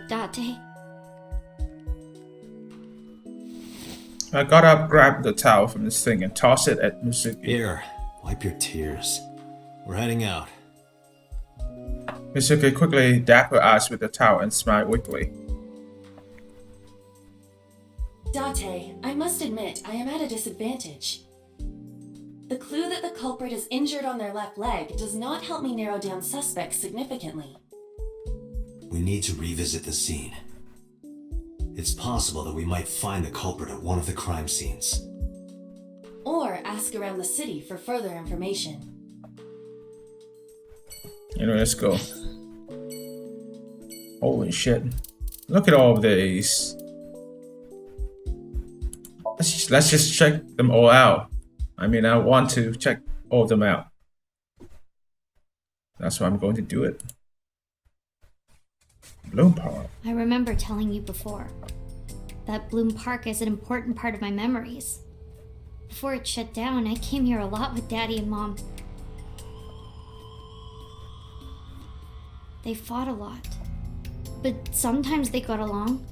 Date. I got up, grabbed the towel from this thing, and tossed it at Mizuki. Here, wipe your tears. We're heading out. Mizuki quickly dabbed her eyes with the towel and smiled weakly. Date, I must admit, I am at a disadvantage. The clue that the culprit is injured on their left leg does not help me narrow down suspects significantly. We need to revisit the scene. It's possible that we might find the culprit at one of the crime scenes. Or ask around the city for further information. Anyway, let's go. Holy shit. Look at all of these. Let's just check them all out. I mean, I want to check all of them out. That's why I'm going to do it. Bloom Park. I remember telling you before. That Bloom Park is an important part of my memories. Before it shut down, I came here a lot with Daddy and Mom. They fought a lot. But sometimes they got along.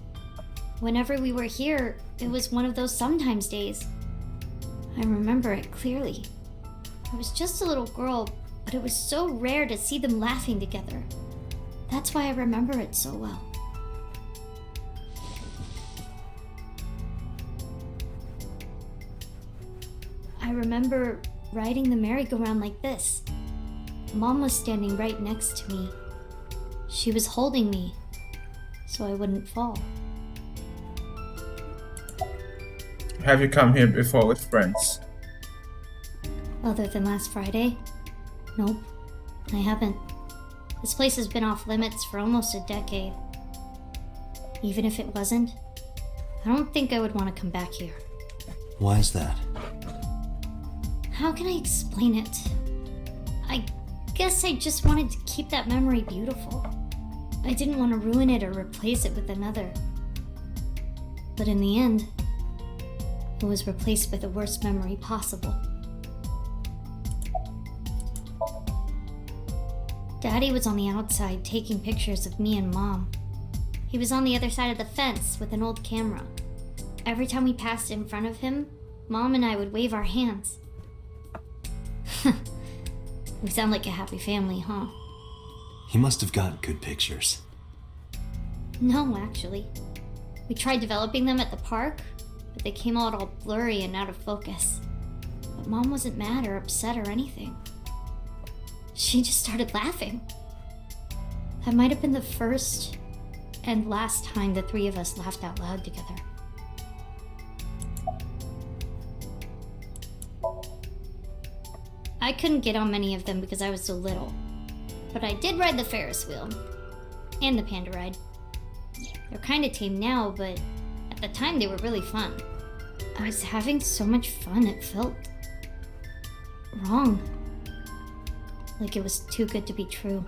Whenever we were here, it was one of those sometimes days. I remember it clearly. I was just a little girl, but it was so rare to see them laughing together. That's why I remember it so well. I remember riding the merry-go-round like this. Mom was standing right next to me. She was holding me, so I wouldn't fall. Have you come here before with friends? Other than last Friday? Nope, I haven't. This place has been off limits for almost a decade. Even if it wasn't, I don't think I would want to come back here. Why is that? How can I explain it? I guess I just wanted to keep that memory beautiful. I didn't want to ruin it or replace it with another. But in the end, it was replaced by the worst memory possible. Daddy was on the outside taking pictures of me and Mom. He was on the other side of the fence with an old camera. Every time we passed in front of him, Mom and I would wave our hands. We sound like a happy family, huh? He must have gotten good pictures. No, actually. We tried developing them at the park, but they came out all blurry and out of focus. But Mom wasn't mad or upset or anything. She just started laughing. That might have been the first and last time the three of us laughed out loud together. I couldn't get on many of them because I was so little. But I did ride the Ferris wheel. And the panda ride. They're kinda tame now, but at the time they were really fun. I was having so much fun it felt wrong. Like it was too good to be true.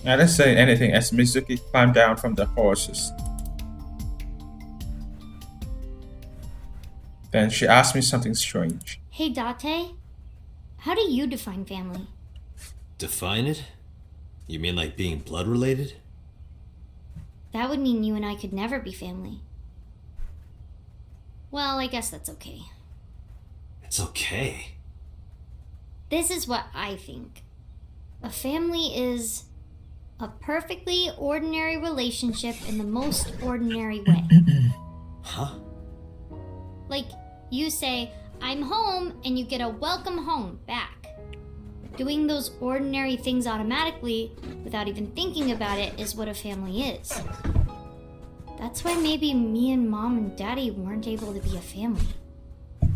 I didn't say anything as Mizuki climbed down from the horses. Then she asked me something strange. Hey Date, how do you define family? Define it? You mean like being blood related? That would mean you and I could never be family. Well, I guess that's okay. It's okay. This is what I think. A family is a perfectly ordinary relationship in the most ordinary way. Huh? Like, you say, I'm home, and you get a welcome home back. Doing those ordinary things automatically, without even thinking about it, is what a family is. That's why maybe me and Mom and Daddy weren't able to be a family.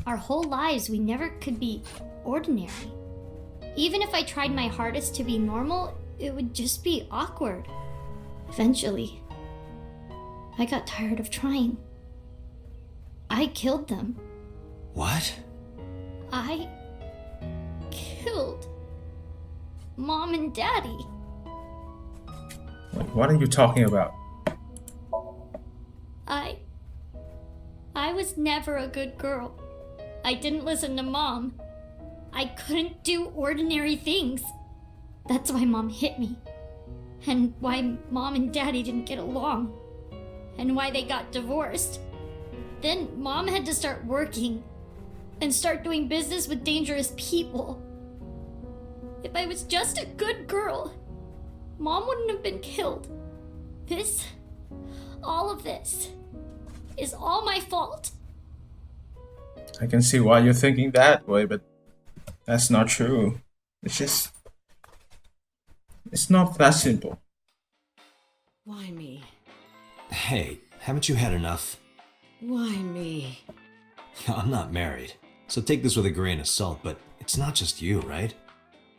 Our whole lives, we never could be ordinary. Even if I tried my hardest to be normal, it would just be awkward. Eventually, I got tired of trying. I killed them. What? I killed Mom and Daddy. Wait, what are you talking about? I was never a good girl. I didn't listen to Mom. I couldn't do ordinary things. That's why Mom hit me. And why Mom and Daddy didn't get along. And why they got divorced. Then Mom had to start working and start doing business with dangerous people. If I was just a good girl, Mom wouldn't have been killed. All of this, is all my fault. I can see why you're thinking that way, but that's not true. It's not that simple. Why me? Hey, haven't you had enough? Why me? I'm not married, so take this with a grain of salt, but it's not just you, right?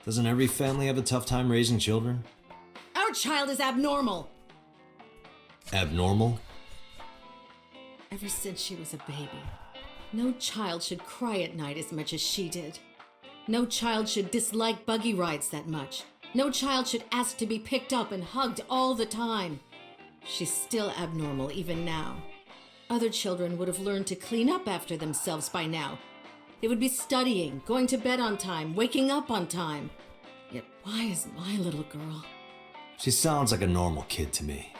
Doesn't every family have a tough time raising children? Our child is abnormal. Abnormal? Ever since she was a baby, no child should cry at night as much as she did. No child should dislike buggy rides that much. No child should ask to be picked up and hugged all the time. She's still abnormal even now. Other children would have learned to clean up after themselves by now. They would be studying, going to bed on time, waking up on time. Yet why is my little girl? She sounds like a normal kid to me.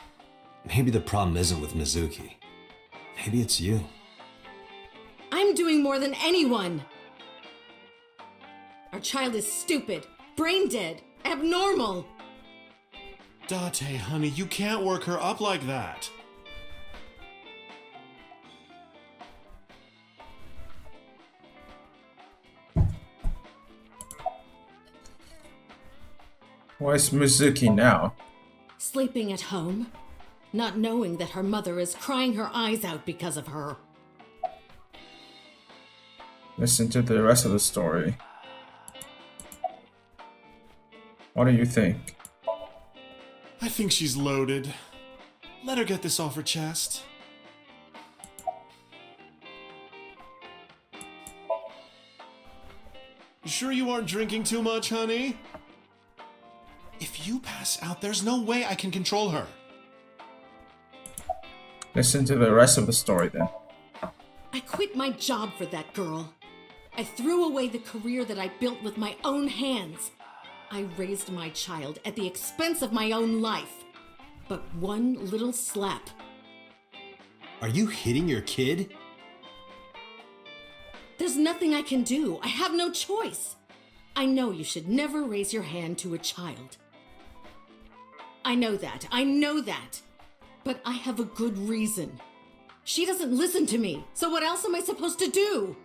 Maybe the problem isn't with Mizuki. Maybe it's you. I'm doing more than anyone. Our child is stupid, brain dead, abnormal. Date, honey, you can't work her up like that. Where's Mizuki now? Sleeping at home, not knowing that her mother is crying her eyes out because of her. Listen to the rest of the story. What do you think? I think she's loaded. Let her get this off her chest. You sure you aren't drinking too much, honey? If you pass out, there's no way I can control her. Listen to the rest of the story then. I quit my job for that girl. I threw away the career that I built with my own hands. I raised my child at the expense of my own life. But one little slap. Are you hitting your kid? There's nothing I can do. I have no choice. I know you should never raise your hand to a child. I know that. But I have a good reason. She doesn't listen to me, so what else am I supposed to do?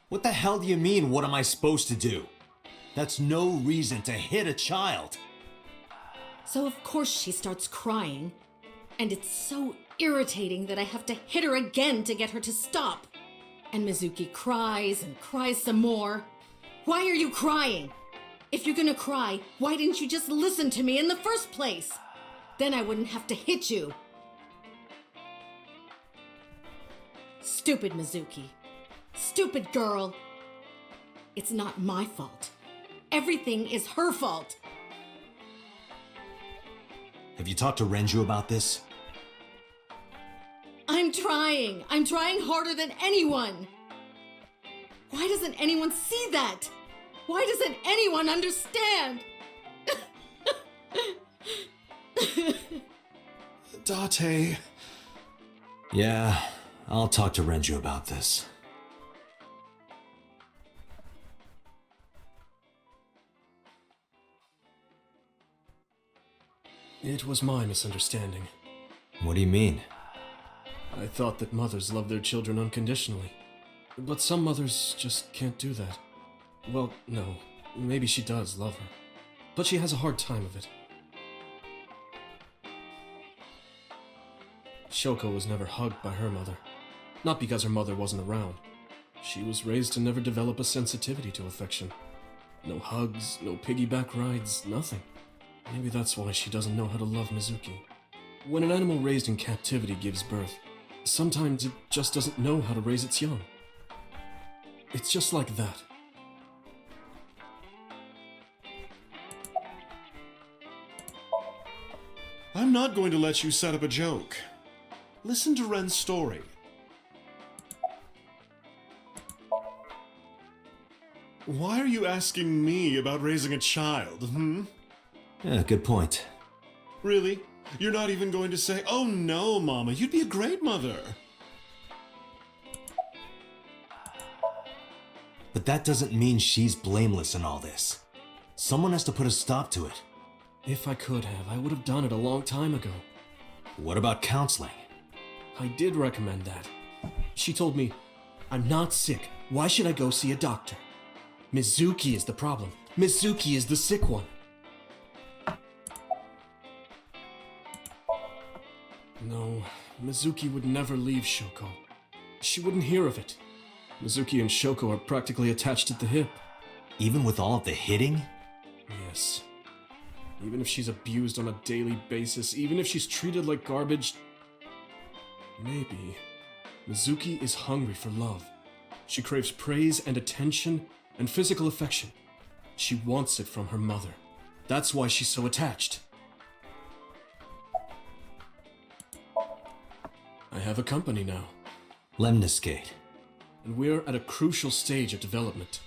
What the hell do you mean, what am I supposed to do? That's no reason to hit a child. So of course she starts crying, and it's so irritating that I have to hit her again to get her to stop. And Mizuki cries and cries some more. Why are you crying? If you're gonna cry, why didn't you just listen to me in the first place? Then I wouldn't have to hit you. Stupid Mizuki. Stupid girl. It's not my fault. Everything is her fault. Have you talked to Renju about this? I'm trying. I'm trying harder than anyone. Why doesn't anyone see that? Why doesn't anyone understand? Date. Yeah, I'll talk to Renju about this. It was my misunderstanding. What do you mean? I thought that mothers love their children unconditionally. But some mothers just can't do that. Well, no. Maybe she does love her. But she has a hard time of it. Shoko was never hugged by her mother. Not because her mother wasn't around. She was raised to never develop a sensitivity to affection. No hugs, no piggyback rides, nothing. Maybe that's why she doesn't know how to love Mizuki. When an animal raised in captivity gives birth, sometimes it just doesn't know how to raise its young. It's just like that. I'm not going to let you set up a joke. Listen to Ren's story. Why are you asking me about raising a child, Yeah, good point. Really? You're not even going to say, "Oh no, Mama, you'd be a great mother." But that doesn't mean she's blameless in all this. Someone has to put a stop to it. If I could have, I would have done it a long time ago. What about counseling? I did recommend that. She told me, I'm not sick. Why should I go see a doctor? Mizuki is the problem. Mizuki is the sick one. No, Mizuki would never leave Shoko. She wouldn't hear of it. Mizuki and Shoko are practically attached at the hip. Even with all of the hitting? Yes. Even if she's abused on a daily basis, even if she's treated like garbage... Maybe. Mizuki is hungry for love. She craves praise and attention and physical affection. She wants it from her mother. That's why she's so attached. I have a company now, Lemniscate. and we're at a crucial stage of development.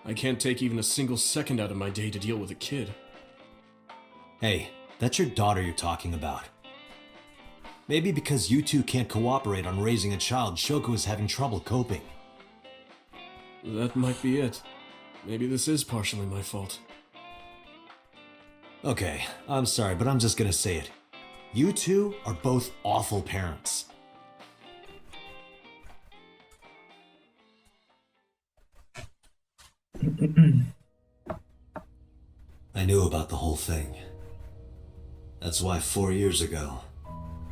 I can't take even a single second out of my day to deal with a kid. Hey, that's your daughter you're talking about. Maybe because you two can't cooperate on raising a child, Shoko is having trouble coping. That might be it. Maybe this is partially my fault. Okay, I'm sorry, but I'm just gonna say it. You two are both awful parents. I knew about the whole thing. That's why 4 years ago,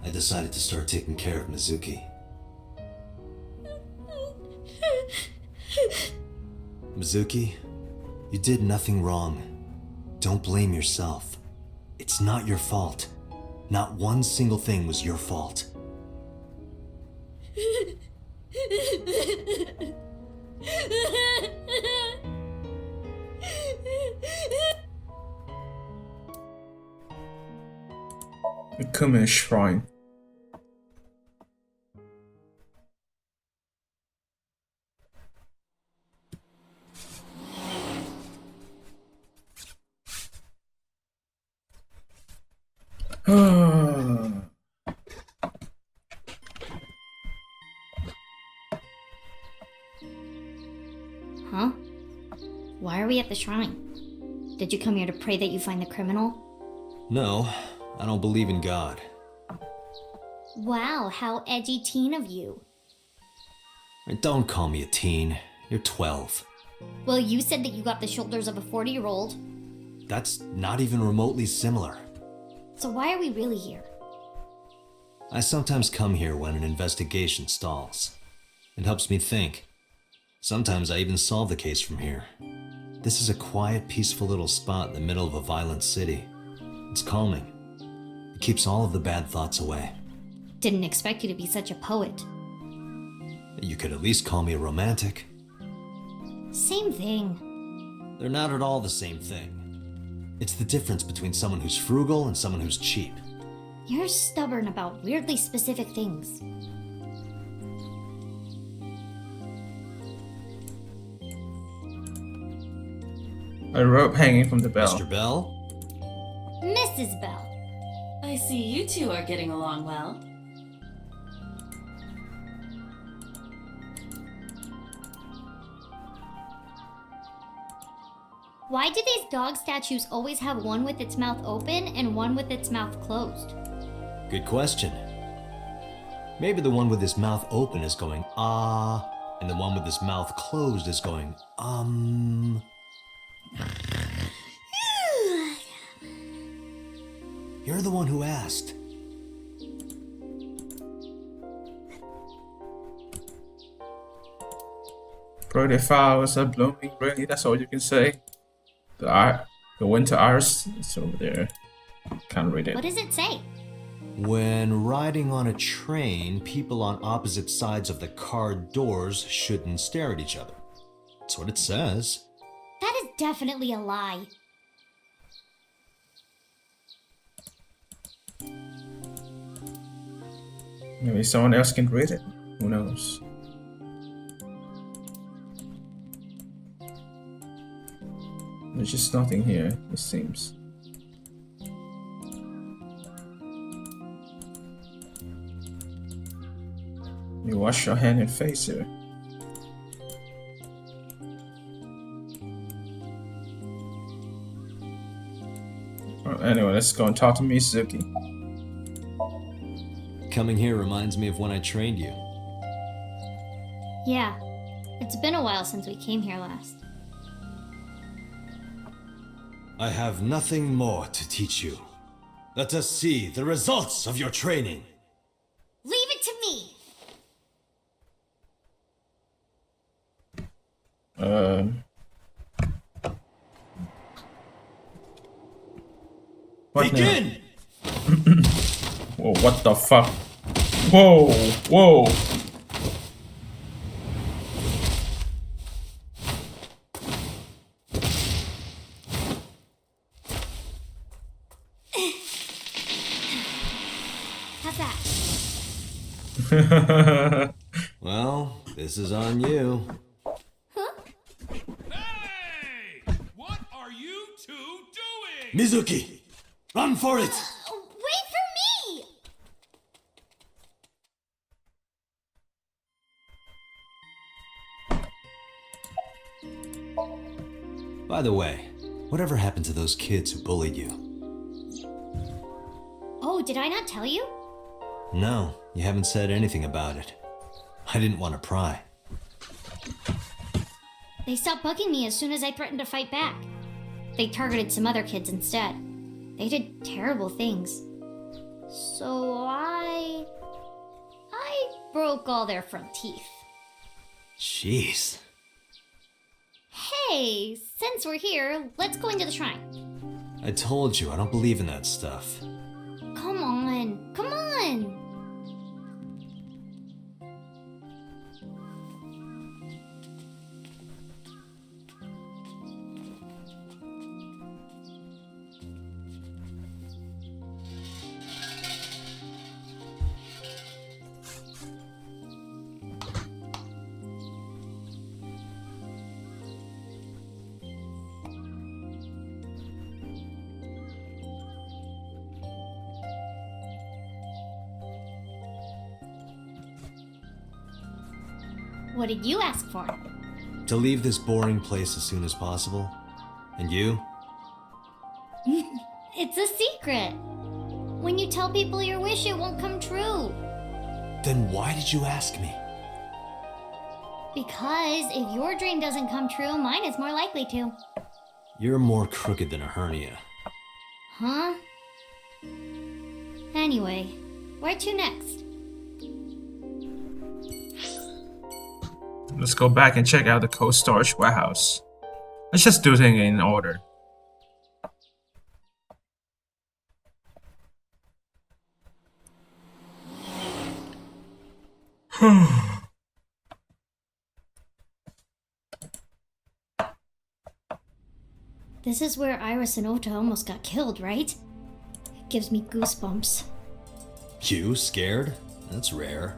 I decided to start taking care of Mizuki. Mizuki, you did nothing wrong. Don't blame yourself. It's not your fault. Not one single thing was your fault. The Kume Shrine. Huh? Why are we at the shrine? Did you come here to pray that you find the criminal? No, I don't believe in God. Wow, how edgy teen of you. And don't call me a teen. You're 12. Well, you said that you got the shoulders of a 40-year-old. That's not even remotely similar. So why are we really here? I sometimes come here when an investigation stalls. It helps me think. Sometimes I even solve the case from here. This is a quiet, peaceful little spot in the middle of a violent city. It's calming. It keeps all of the bad thoughts away. Didn't expect you to be such a poet. You could at least call me a romantic. Same thing. They're not at all the same thing. It's the difference between someone who's frugal and someone who's cheap. You're stubborn about weirdly specific things. A rope hanging from the bell. Mr. Bell? Mrs. Bell. I see you two are getting along well. Why do these dog statues always have one with its mouth open and one with its mouth closed? Good question. Maybe the one with his mouth open is going, ah, and the one with his mouth closed is going, You're the one who asked. Bro, the flowers are blooming, really? That's all you can say. The winter iris is over there. Can't read it. What does it say? When riding on a train, people on opposite sides of the car doors shouldn't stare at each other. That's what it says. That is definitely a lie. Maybe someone else can read it. Who knows? There's just nothing here, it seems. You wash your hand and face here. Well, anyway, let's go and talk to Mizuki. Coming here reminds me of when I trained you. Yeah, it's been a while since we came here last. I have nothing more to teach you. Let us see the results of your training. Leave it to me! What Begin! Whoa, what the fuck? Whoa, whoa. How's that? Well, this is on you. Hey! What are you two doing? Mizuki! Run for it! Wait for me! By the way, whatever happened to those kids who bullied you? Oh, did I not tell you? No, you haven't said anything about it. I didn't want to pry. They stopped bugging me as soon as I threatened to fight back. They targeted some other kids instead. They did terrible things. So I broke all their front teeth. Jeez. Hey, since we're here, let's go into the shrine. I told you, I don't believe in that stuff. Come on, come on! What did you ask for? To leave this boring place as soon as possible. And you? It's a secret. When you tell people your wish, it won't come true. Then why did you ask me? Because if your dream doesn't come true, mine is more likely to. You're more crooked than a hernia. Huh? Anyway, where to next? Let's go back and check out the cold storage warehouse. Let's just do things in order. This is where Iris and Ota almost got killed, right? It gives me goosebumps. You scared? That's rare.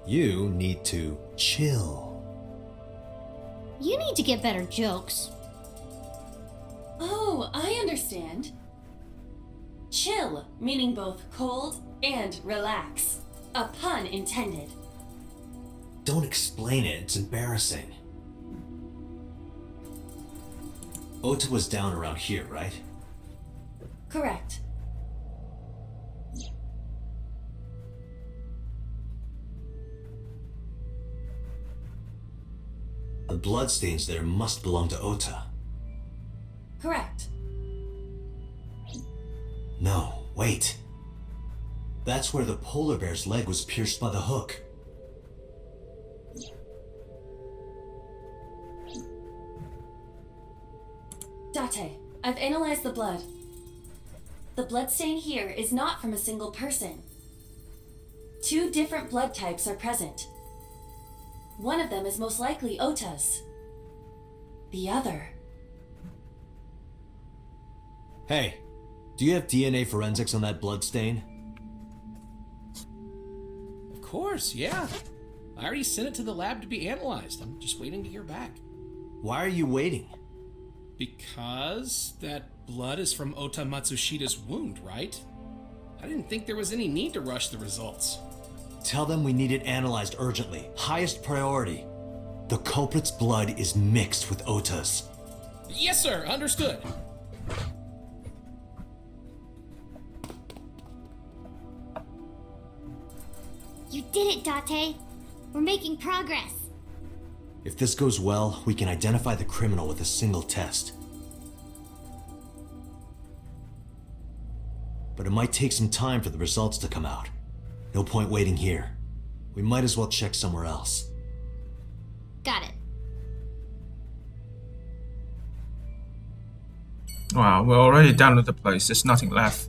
You need to chill. You need to get better jokes. Oh, I understand. Chill, meaning both cold and relax. A pun intended. Don't explain it, it's embarrassing. Ota was down around here, right? Correct. The bloodstains there must belong to Ota. Correct. No, wait. That's where the polar bear's leg was pierced by the hook. Date, I've analyzed the blood. The bloodstain here is not from a single person. 2 different blood types are present. One of them is most likely Ota's. The other... Hey, do you have DNA forensics on that bloodstain? Of course, yeah. I already sent it to the lab to be analyzed. I'm just waiting to hear back. Why are you waiting? Because that blood is from Ota Matsushida's wound, right? I didn't think there was any need to rush the results. Tell them we need it analyzed urgently. Highest priority. The culprit's blood is mixed with Ota's. Yes, sir. Understood. You did it, Date. We're making progress. If this goes well, we can identify the criminal with a single test. But it might take some time for the results to come out. No point waiting here. We might as well check somewhere else. Got it. Wow, we're already done with the place. There's nothing left.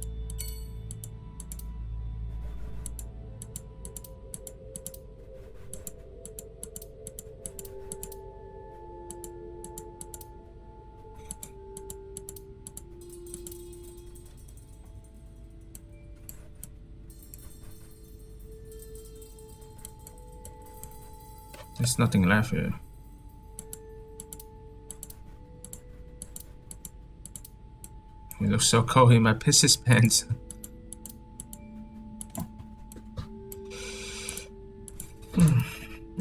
There's nothing left here. He looks so cold, he might piss his pants.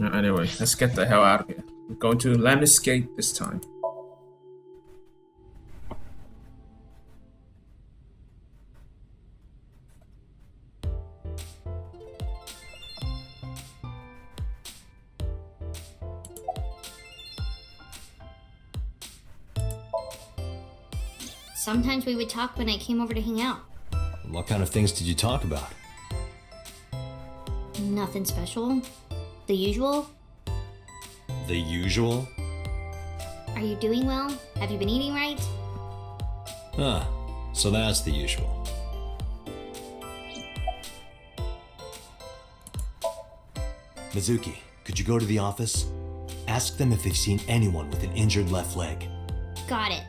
Anyway, let's get the hell out of here. We're going to Landscape this time. Sometimes we would talk when I came over to hang out. What kind of things did you talk about? Nothing special. The usual. The usual? Are you doing well? Have you been eating right? Ah, so that's the usual. Mizuki, could you go to the office? Ask them if they've seen anyone with an injured left leg. Got it.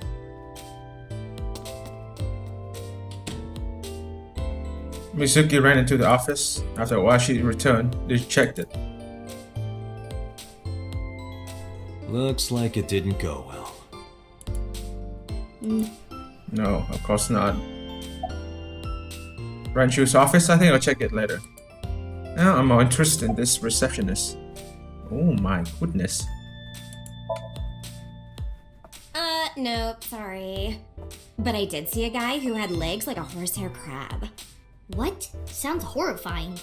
Mizuki ran into the office. After a while, she returned. They checked it. Looks like it didn't go well. No, of course not. Ranchu's office? I think I'll check it later. Now I'm more interested in this receptionist. Oh my goodness. Nope, sorry. But I did see a guy who had legs like a horsehair crab. What? Sounds horrifying.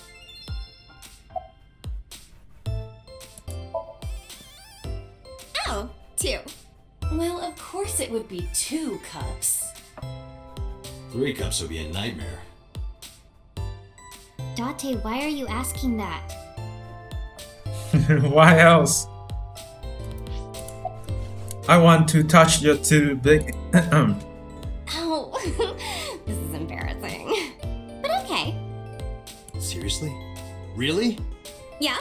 Oh, 2. Well, of course it would be 2 cups. 3 cups would be a nightmare. Date, why are you asking that? Why else? I want to touch your 2 big. Oh, this is embarrassing. But okay. Seriously? Really? Yeah?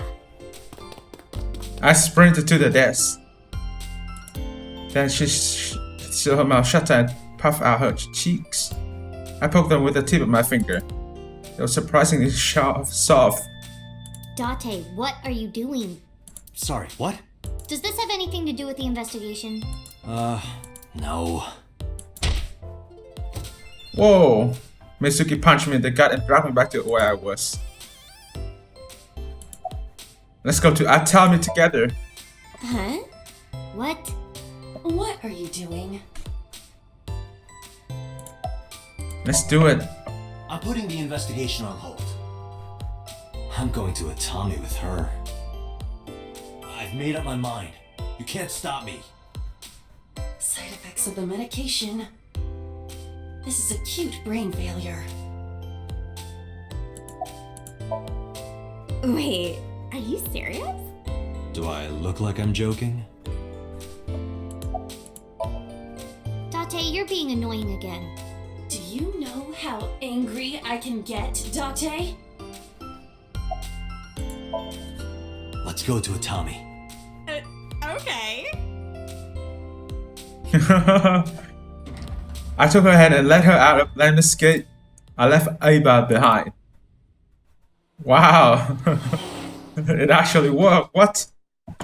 I sprinted to the desk. Then she still her mouth shut and puffed out her cheeks. I poked them with the tip of my finger. They were surprisingly soft. Date, what are you doing? Sorry, what? Does this have anything to do with the investigation? No. Whoa! Mizuki punched me in the gut and dropped me back to where I was. Let's go to Atami together. Huh? What? What are you doing? Let's do it. I'm putting the investigation on hold. I'm going to Atami with her. I've made up my mind. You can't stop me. Side effects of the medication. This is acute brain failure. Wait, are you serious? Do I look like I'm joking? Date, you're being annoying again. Do you know how angry I can get, Date? Let's go to Atami. Okay. I took her hand and led her out of Landscape. I left Aiba behind. Wow. It actually worked. What?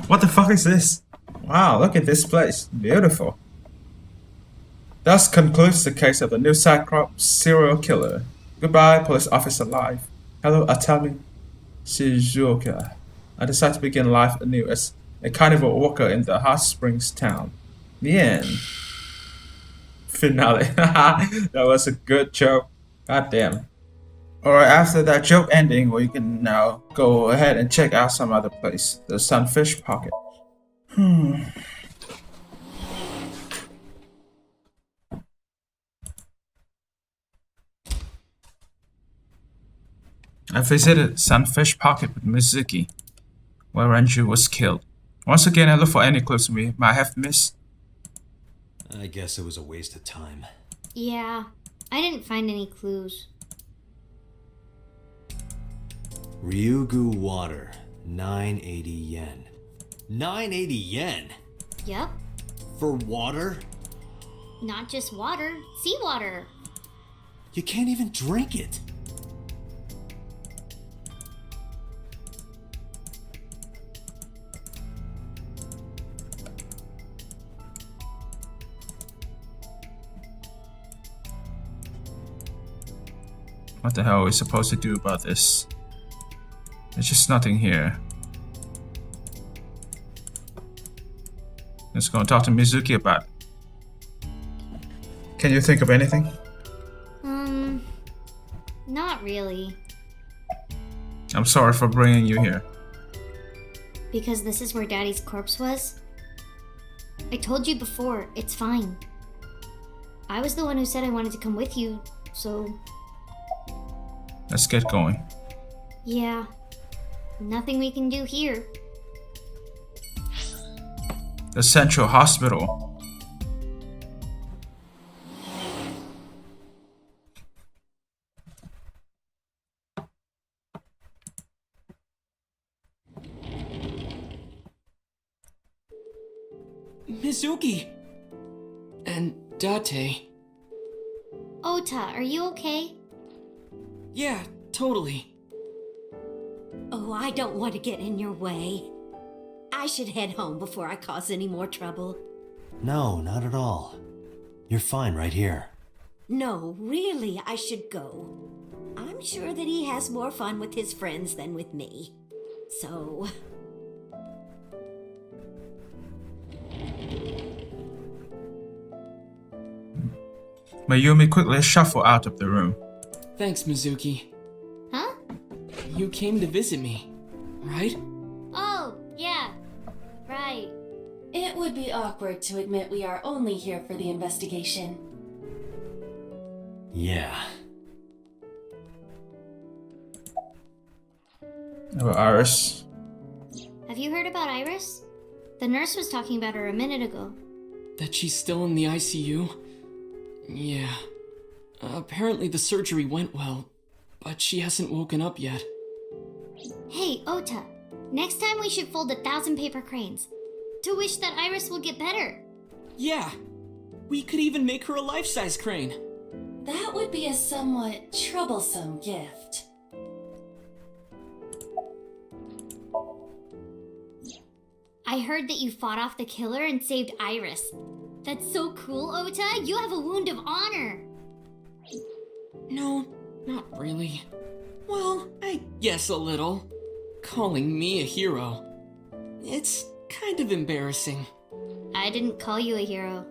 What the fuck is this? Wow, look at this place. Beautiful. Thus concludes the case of the new Cyclops serial killer. Goodbye, police officer life. Hello, Atami Shizuoka. I decide to begin life anew as a carnival worker in the hot springs town. The end. Finale. That was a good joke. God damn. Alright, after that joke ending, we can now go ahead and check out some other place. The Sunfish Pocket. I visited Sunfish Pocket with Mizuki, where Renju was killed. Once again, I look for any clues we might have missed. I guess it was a waste of time. Yeah, I didn't find any clues. Ryugu water, 980 yen. 980 yen? Yep, For water? not just water, seawater. You can't even drink it. What the hell are we supposed to do about this? There's just nothing here. Let's go and talk to Mizuki about it. Can you think of anything? Not really. I'm sorry for bringing you here. Because this is where Daddy's corpse was? I told you before, it's fine. I was the one who said I wanted to come with you, so... Let's get going. Yeah. Nothing we can do here. The Central Hospital. Mizuki! And Date. Ota, are you okay? Yeah, totally. Oh, I don't want to get in your way. I should head home before I cause any more trouble. No, not at all. You're fine right here. No, really, I should go. I'm sure that he has more fun with his friends than with me. So... Mayumi quickly shuffled out of the room. Thanks, Mizuki. Huh? You came to visit me, right? Oh, yeah. Right. It would be awkward to admit we are only here for the investigation. Yeah. About Iris. Have you heard about Iris? The nurse was talking about her a minute ago. That she's still in the ICU? Yeah. Apparently the surgery went well, but she hasn't woken up yet. Hey, Ota. Next time we should fold 1,000 paper cranes. To wish that Iris will get better. Yeah! We could even make her a life-size crane. That would be a somewhat troublesome gift. I heard that you fought off the killer and saved Iris. That's so cool, Ota. You have a wound of honor. No, not really. Well, I guess a little. Calling me a hero. It's kind of embarrassing. I didn't call you a hero.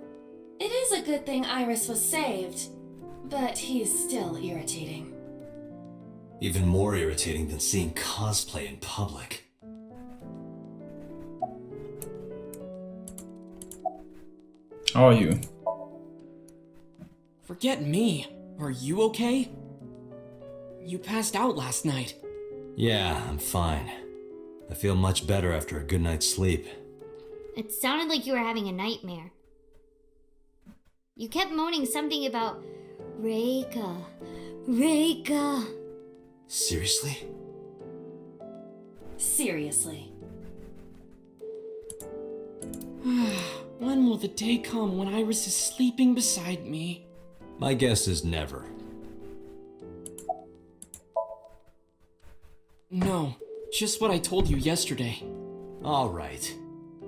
It is a good thing Iris was saved, but he's still irritating. Even more irritating than seeing cosplay in public. How are you? Forget me. Are you okay? You passed out last night. Yeah, I'm fine. I feel much better after a good night's sleep. It sounded like you were having a nightmare. You kept moaning something about Reika. Reika. Seriously? Seriously. When will the day come when Iris is sleeping beside me? My guess is never. No, just what I told you yesterday. All right.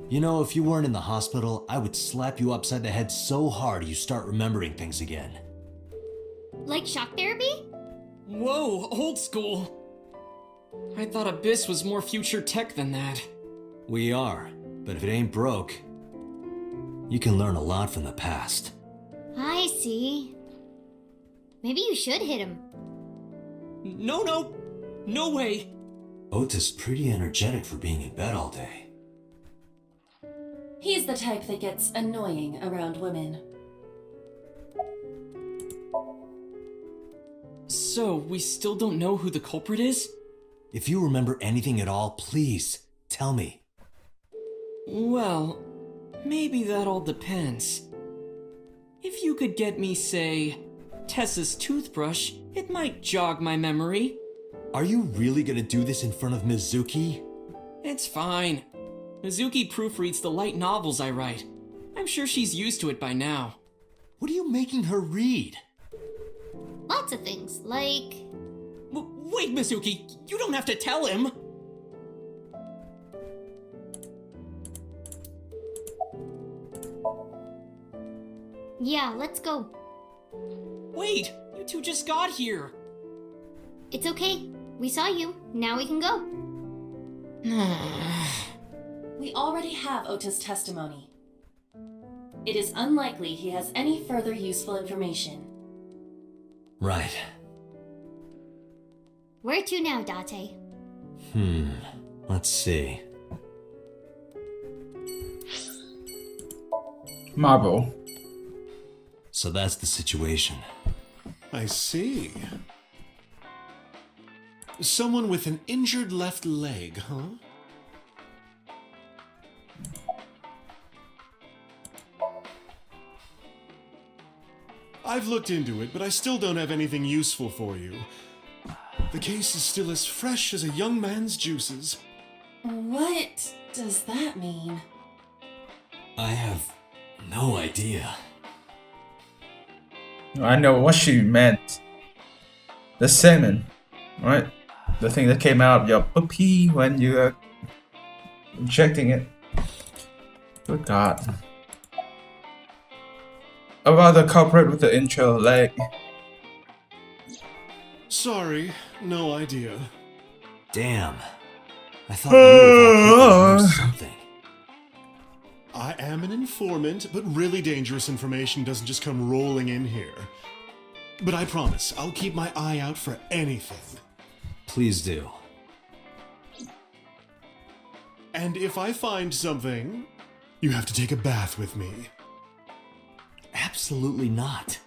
You know, if you weren't in the hospital, I would slap you upside the head so hard you start remembering things again. Like shock therapy? Whoa, old school. I thought Abyss was more future tech than that. We are, but if it ain't broke, you can learn a lot from the past. I see. Maybe you should hit him. No way. Ota's pretty energetic for being in bed all day. He's the type that gets annoying around women. So, we still don't know who the culprit is? If you remember anything at all, please, tell me. Well, maybe that all depends. If you could get me, say, Tessa's toothbrush, it might jog my memory. Are you really gonna do this in front of Mizuki? It's fine. Mizuki proofreads the light novels I write. I'm sure she's used to it by now. What are you making her read? Lots of things, like... Wait, Mizuki, you don't have to tell him! Yeah, let's go. Wait, you two just got here! It's okay. We saw you. Now we can go. We already have Ota's testimony. It is unlikely he has any further useful information. Right. Where to now, Date? Let's see. Marble. So that's the situation. I see. Someone with an injured left leg, huh? I've looked into it, but I still don't have anything useful for you. The case is still as fresh as a young man's juices. What does that mean? I have no idea. I know what she meant. The semen, right? The thing that came out of your puppy when you are injecting it. Good God. About the culprit with the injured leg. Sorry, no idea. Damn. I thought you were knew something. I am an informant, but really dangerous information doesn't just come rolling in here. But I promise, I'll keep my eye out for anything. Please do. And if I find something, you have to take a bath with me. Absolutely not.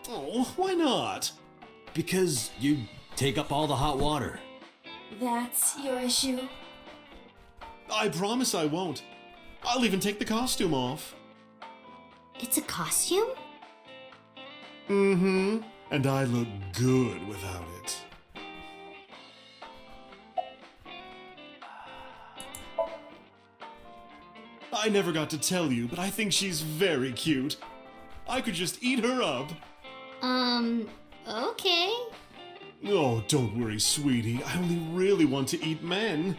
Oh, why not? Because you take up all the hot water. That's your issue? I promise I won't. I'll even take the costume off. It's a costume? Mm-hmm. And I look good without it. I never got to tell you, but I think she's very cute. I could just eat her up. Okay. Oh, don't worry, sweetie. I only really want to eat men.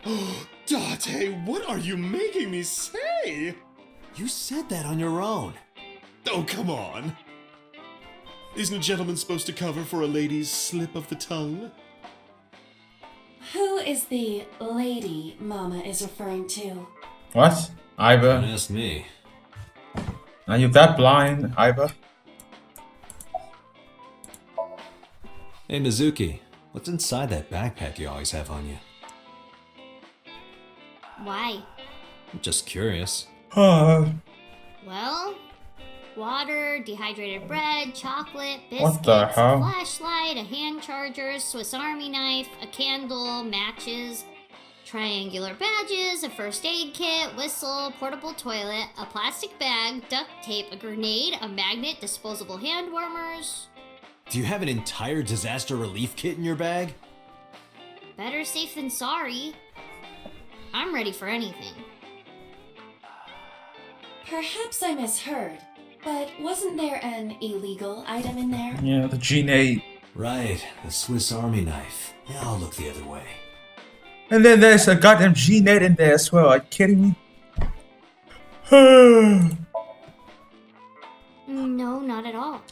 Oh, Date, what are you making me say? You said that on your own. Oh, come on. Isn't a gentleman supposed to cover for a lady's slip of the tongue? Who is the lady Mama is referring to? What? Don't Iva? ask me. Are you that blind, Iva? Hey, Mizuki, what's inside that backpack you always have on you? Why? I'm just curious. What Well, water, dehydrated bread, chocolate, the biscuits, a hell? flashlight, a hand charger, Swiss Army knife, a candle, matches, triangular badges, a first aid kit, whistle, portable toilet, a plastic bag, duct tape, a grenade, a magnet, disposable hand warmers. Do you have an entire disaster relief kit in your bag? Better safe than sorry. I'm ready for anything. Perhaps I misheard, but wasn't there an illegal item in there? Yeah, the G8. Right, the Swiss Army knife. Yeah, I'll look the other way. And then there's a goddamn G-net in there as well. Are you kidding me? No, not at all.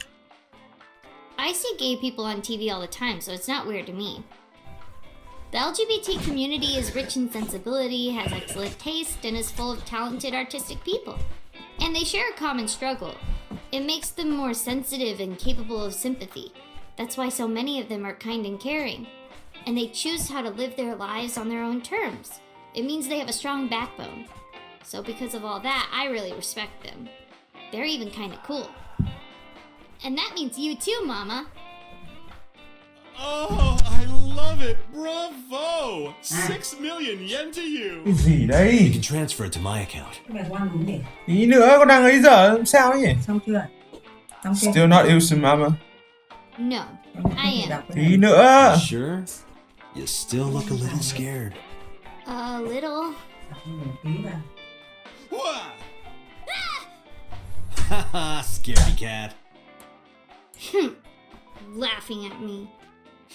I see gay people on TV all the time, so it's not weird to me. The LGBT community is rich in sensibility, has excellent taste, and is full of talented artistic people. And they share a common struggle. It makes them more sensitive and capable of sympathy. That's why so many of them are kind and caring. And they choose how to live their lives on their own terms. It means they have a strong backbone. So because of all that, I really respect them. They're even kind of cool. And that means you too, Mama. Oh, I love it! Bravo! 6 million yen to you! Cái gì You đấy? can transfer it to my account. Tí nữa con đang ấy giờ làm sao nhỉ? Xong chưa? Xong chưa? Still not using mama. No, I am. Tí nữa. You sure? You still look a little scared. A little. Wah! Haha, scaredy cat. Laughing at me.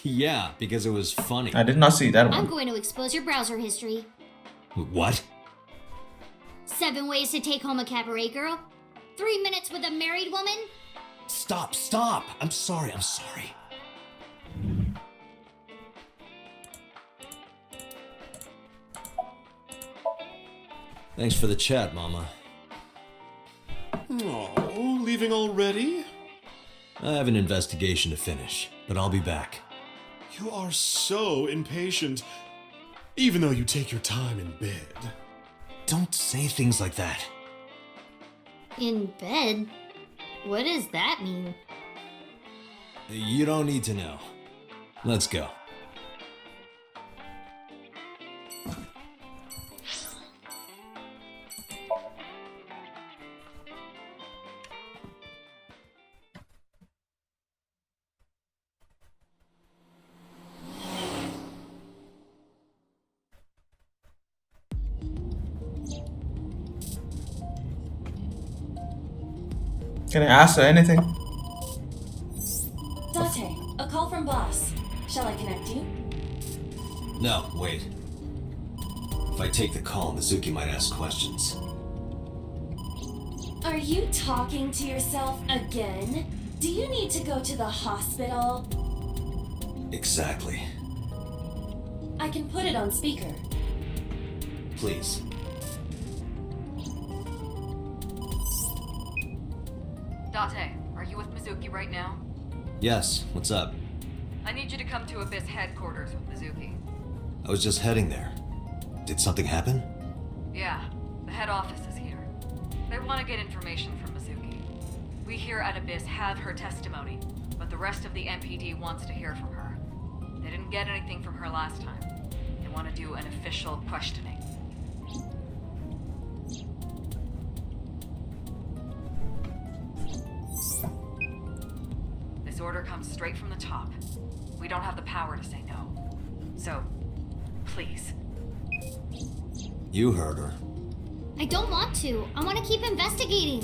Yeah, because it was funny. I did not see that I'm one. going to expose your browser history. What? 7 ways to take home a cabaret girl. 3 minutes with a married woman. Stop, stop! I'm sorry. Thanks for the chat, Mama. Oh, leaving already? I have an investigation to finish, but I'll be back. You are so impatient, even though you take your time in bed. Don't say things like that. In bed? What does that mean? You don't need to know. Let's go. Can I ask her anything? Date, a call from boss. Shall I connect you? No, wait. If I take the call, Mizuki might ask questions. Are you talking to yourself again? Do you need to go to the hospital? Exactly. I can put it on speaker. Please. Date, are you with Mizuki right now? Yes, what's up? I need you to come to Abyss headquarters with Mizuki. I was just heading there. Did something happen? Yeah, the head office is here. They want to get information from Mizuki. We here at Abyss have her testimony, but the rest of the MPD wants to hear from her. They didn't get anything from her last time. They want to do an official questioning. This order comes straight from the top. We don't have the power to say no. So, please. You heard her. I don't want to. I want to keep investigating.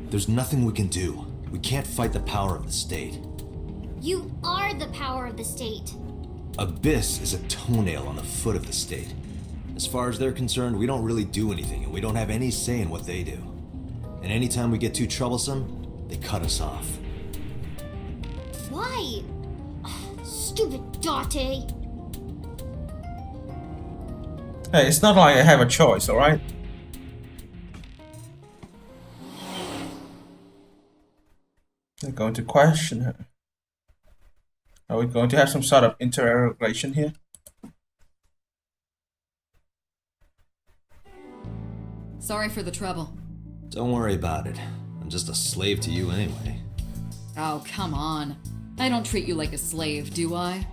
There's nothing we can do. We can't fight the power of the state. You are the power of the state. Abyss is a toenail on the foot of the state. As far as they're concerned, we don't really do anything, and we don't have any say in what they do. And anytime we get too troublesome, they cut us off. Why? Stupid Date. Hey, it's not like I have a choice, alright? They're going to question her. Are we going to have some sort of interrogation here? Sorry for the trouble. Don't worry about it. I'm just a slave to you anyway. Oh, come on. I don't treat you like a slave, do I?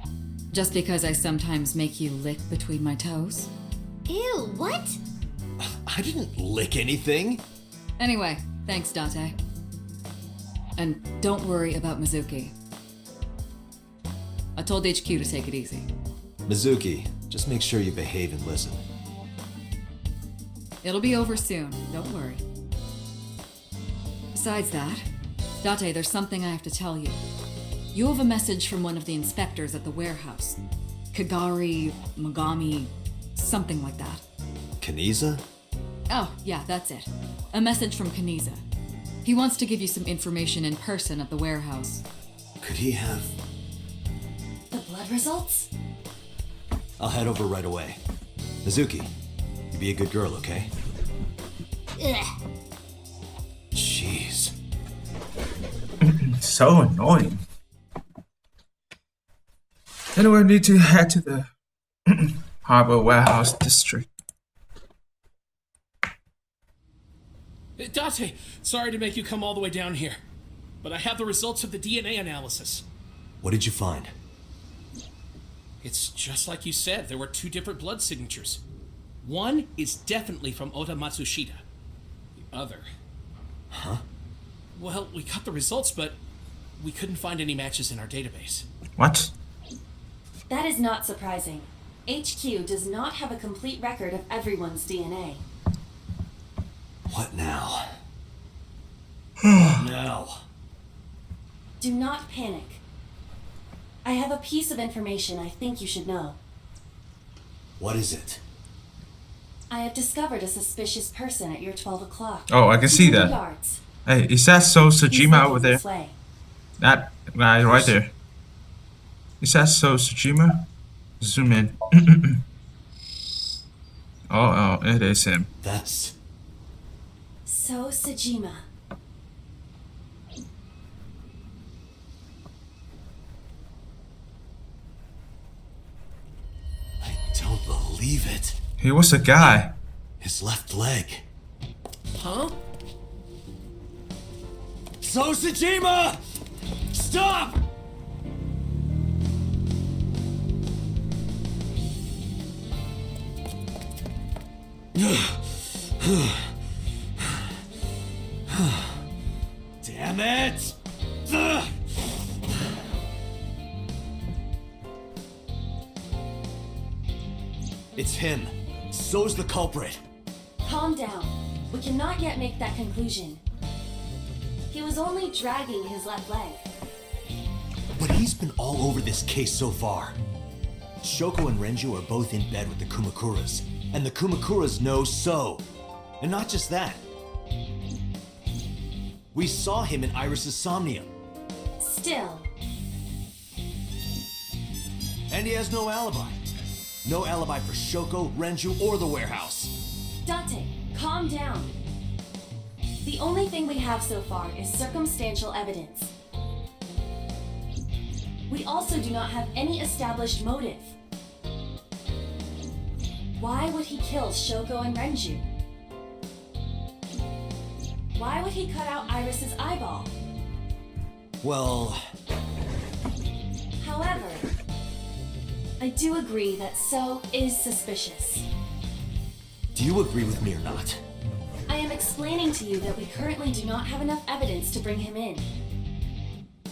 Just because I sometimes make you lick between my toes? Ew, what? I didn't lick anything. Anyway, thanks, Date. And don't worry about Mizuki. I told HQ to take it easy. Mizuki, just make sure you behave and listen. It'll be over soon, don't worry. Besides that, Date, there's something I have to tell you. You have a message from one of the inspectors at the warehouse. Kagari Mogami Something like that. Kaneza? Oh, yeah, that's it. A message from Kaneza. He wants to give you some information in person at the warehouse. Could he have... The blood results? I'll head over right away. Mizuki, you be a good girl, okay? Ugh. Jeez. So annoying. Anyway, I need to head to the Harbor Warehouse District. Date, sorry to make you come all the way down here, but I have the results of the DNA analysis. What did you find? It's just like you said, there were 2 different blood signatures. One is definitely from Ota Matsushita. The other... Huh? Well, we got the results, but we couldn't find any matches in our database. What? That is not surprising. HQ does not have a complete record of everyone's DNA. What now? What now? Do not panic. I have a piece of information I think you should know. What is it? I have discovered a suspicious person at your 12 o'clock. Oh, I can see 200 that. yards. Hey, is that So He's Tsujima looking over there? this way. That guy right there. Is that So Tsujima? Zoom in. Oh, it is him. That's... So Sajima. I don't believe it. He was a guy. His left leg. Huh? So Sajima! Stop! Damn it! It's him. So's the culprit. Calm down. We cannot yet make that conclusion. He was only dragging his left leg. But he's been all over this case so far. Shoko and Renju are both in bed with the Kumakuras, and the Kumakuras know So. And not just that. We saw him in Iris's Somnium. Still. And he has no alibi. No alibi for Shoko, Renju, or the warehouse. Date, calm down. The only thing we have so far is circumstantial evidence. We also do not have any established motive. Why would he kill Shoko and Renju? Why would he cut out Iris's eyeball? Well... However, I do agree that So is suspicious. Do you agree with me or not? I am explaining to you that we currently do not have enough evidence to bring him in.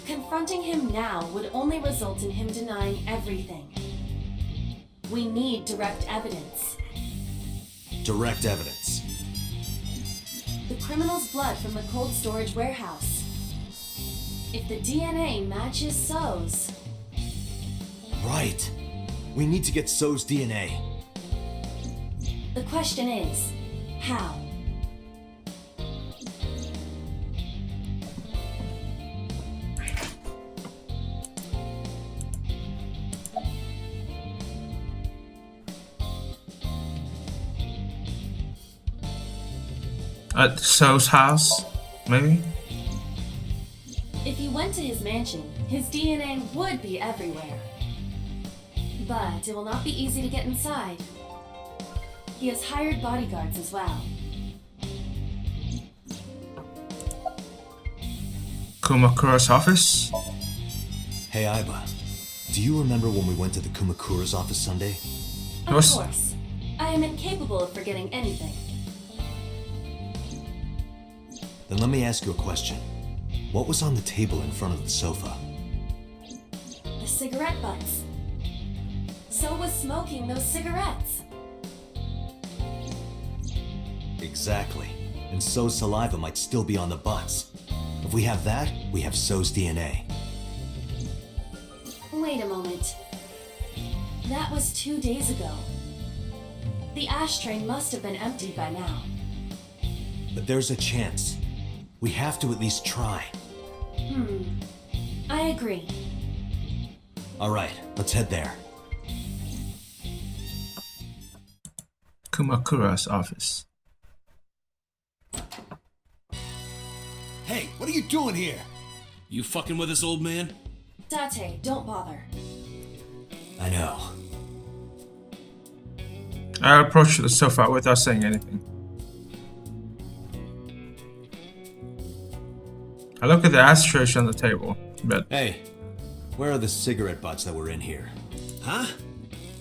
Confronting him now would only result in him denying everything. We need direct evidence. Direct evidence. The criminal's blood from the cold storage warehouse. If the DNA matches So's... Right. We need to get So's DNA. The question is, how? At So's house, maybe? If you went to his mansion, his DNA would be everywhere. But it will not be easy to get inside. He has hired bodyguards as well. Kumakura's office? Hey, Aiba. Do you remember when we went to the Kumakura's office Sunday? Of course. I am incapable of forgetting anything. Then let me ask you a question. What was on the table in front of the sofa? The cigarette butts. So was smoking those cigarettes. Exactly. And So's saliva might still be on the butts. If we have that, we have So's DNA. Wait a moment. That was 2 days ago. The ashtray must have been emptied by now. But there's a chance. We have to at least try. I agree. Alright, let's head there. Kumakura's office. Hey, what are you doing here? You fucking with us, old man? Date, don't bother. I know. I approached the sofa without saying anything. I look at the ashtrays on the table, but Hey, where are the cigarette butts that were in here? Huh?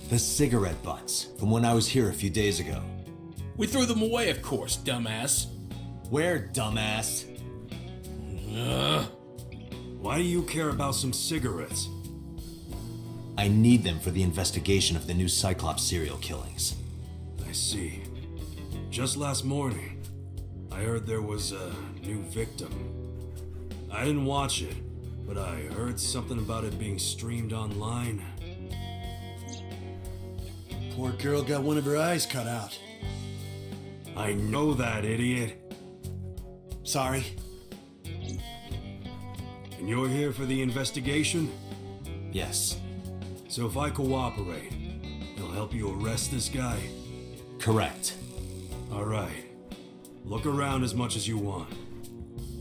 The cigarette butts, from when I was here a few days ago. We threw them away, of course, dumbass. Where, dumbass? Why do you care about some cigarettes? I need them for the investigation of the new Cyclops serial killings. I see. Just last morning, I heard there was a new victim. I didn't watch it, but I heard something about it being streamed online. Poor girl got one of her eyes cut out. I know that, idiot. Sorry. And you're here for the investigation? Yes. So if I cooperate, you'll help you arrest this guy? Correct. Alright. Look around as much as you want.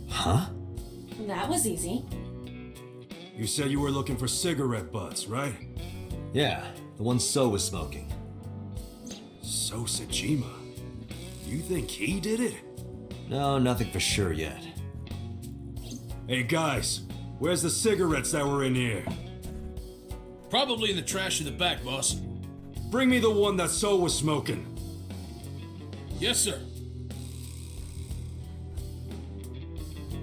Huh? That was easy. You said you were looking for cigarette butts, right? Yeah, the one So was smoking. So Sejima. You think he did it? No, nothing for sure yet. Hey guys, where's the cigarettes that were in here? Probably in the trash in the back, boss. Bring me the one that So was smoking. Yes, sir.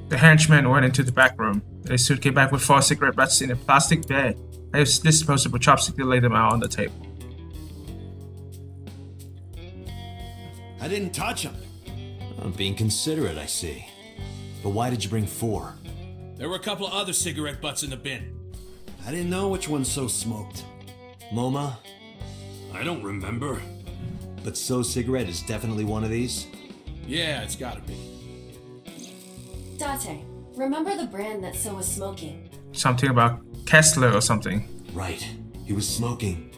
the henchman went into the back room. They soon came back with 4 cigarette butts in a plastic bag. I used disposable chopstick to lay them out on the table. I didn't touch him. I'm being considerate, I see. But why did you bring 4? There were a couple of other cigarette butts in the bin. I didn't know which one So smoked. MoMA? I don't remember. But So cigarette is definitely one of these? Yeah, it's gotta be. Date, remember the brand that So was smoking? Something about Kessler or something. Right. He was smoking.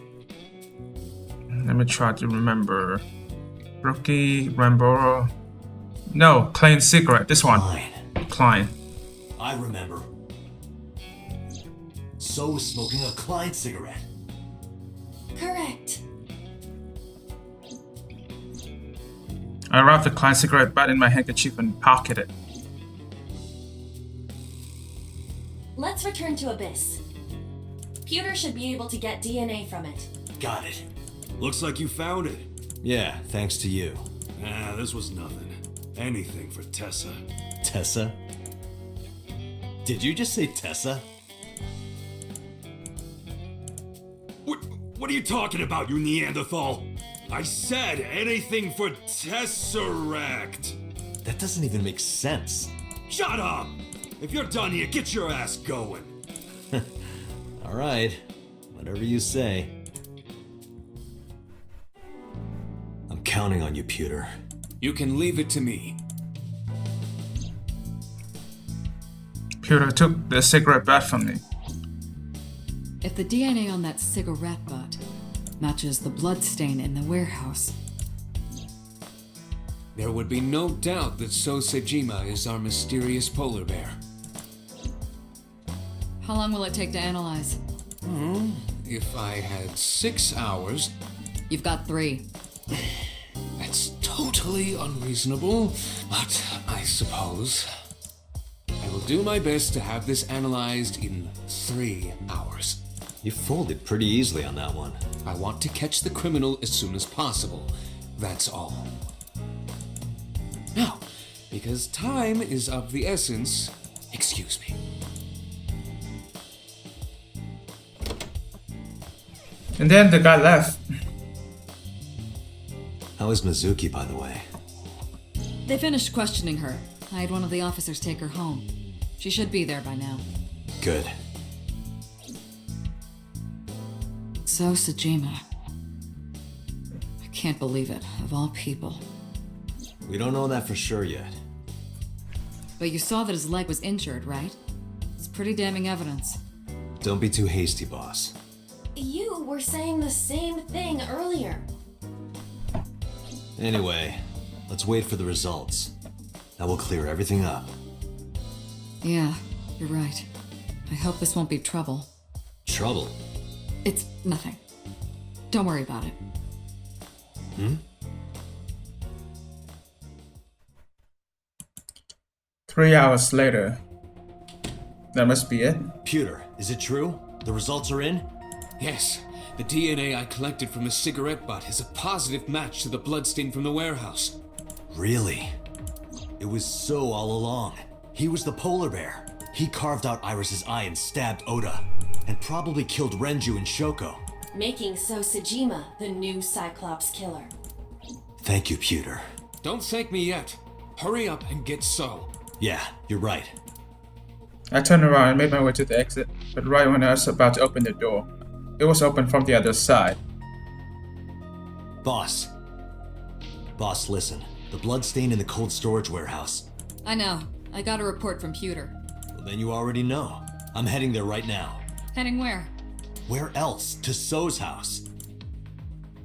Let me try to remember. Rookie, Ramboro. No, Klein cigarette. This one. Klein. I remember. So was smoking a Klein cigarette. Correct. I wrapped the Klein cigarette butt in my handkerchief and pocketed it. Let's return to Abyss. Pewter should be able to get DNA from it. Got it. Looks like you found it. Yeah, thanks to you. Ah, this was nothing. Anything for Tessa. Tessa? Did you just say Tessa? What are you talking about, you Neanderthal? I said anything for Tesseract. That doesn't even make sense. Shut up! If you're done here, get your ass going. Alright, whatever you say. I'm counting on you, Pewter. You can leave it to me. Pewter took the cigarette butt from me. If the DNA on that cigarette butt matches the bloodstain in the warehouse, There would be no doubt that So Sejima is our mysterious polar bear. how long will it take to analyze? If I had 6 hours, You've got 3. that's totally unreasonable, but I suppose. I will do my best to have this analyzed in 3 hours. You folded pretty easily on that one. I want to catch the criminal as soon as possible. That's all. Now, because time is of the essence, excuse me. And then the guy left. How is Mizuki, by the way? They finished questioning her. I had one of the officers take her home. She should be there by now. Good. So Sejima. I can't believe it, of all people. We don't know that for sure yet. But you saw that his leg was injured, right? It's pretty damning evidence. Don't be too hasty, boss. You were saying the same thing earlier. Anyway, let's wait for the results. That will clear everything up. Yeah, you're right. I hope this won't be trouble. Trouble? It's nothing. Don't worry about it. 3 hours later. That must be it. Pewter, is it true? The results are in? Yes, the DNA I collected from his cigarette butt is a positive match to the bloodstain from the warehouse. Really? It was So all along. He was the polar bear. He carved out Iris's eye and stabbed Oda, and probably killed Renju and Shoko. Making So Sejima the new Cyclops killer. Thank you, Pewter. Don't thank me yet. Hurry up and get So. Yeah, you're right. I turned around and made my way to the exit, but right when I was about to open the door, it was open from the other side. Boss. Boss, listen. The bloodstain in the cold storage warehouse. I know. I got a report from Pewter. Well, then you already know. I'm heading there right now. Heading where? Where else? To So's house.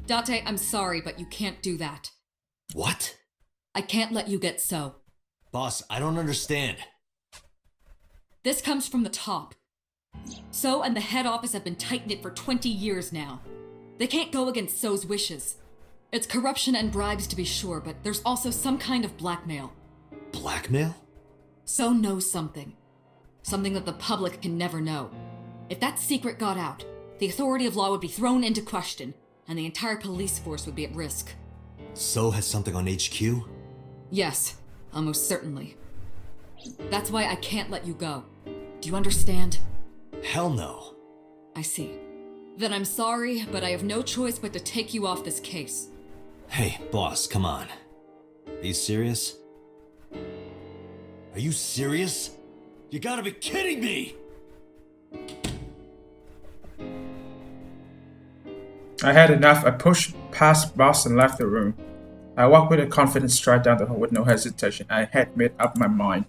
Date, I'm sorry, but you can't do that. What? I can't let you get So. Boss, I don't understand. This comes from the top. So and the head office have been tight-knit for 20 years now. They can't go against So's wishes. It's corruption and bribes to be sure, but there's also some kind of blackmail. Blackmail? So knows something. Something that the public can never know. If that secret got out, the authority of law would be thrown into question, and the entire police force would be at risk. So has something on HQ? Yes, almost certainly. That's why I can't let you go. Do you understand? Hell no. I see. Then I'm sorry, but I have no choice but to take you off this case. Hey, boss, come on. Are you serious? Are you serious? You gotta be kidding me! I had enough. I pushed past boss and left the room. I walked with a confident stride down the hall with no hesitation. I had made up my mind.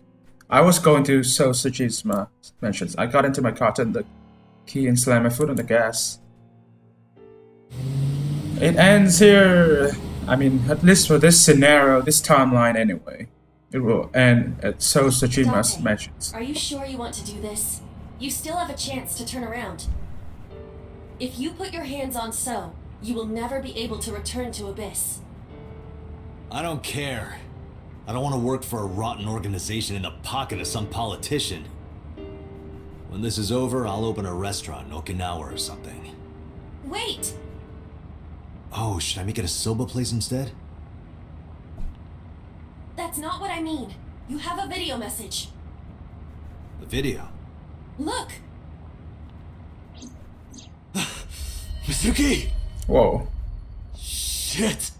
I was going to So Tsujima's mentions. I got into my car, turned the key, and slammed my foot on the gas. It ends here. I mean, at least for this scenario, this timeline anyway. It will end at So Tsujima's Date, mentions. Are you sure you want to do this? You still have a chance to turn around. If you put your hands on So, you will never be able to return to Abyss. I don't care. I don't want to work for a rotten organization in the pocket of some politician. When this is over, I'll open a restaurant in Okinawa or something. Wait! Oh, should I make it a soba place instead? That's not what I mean. You have a video message. A video? Look! Mizuki! Whoa. Shit!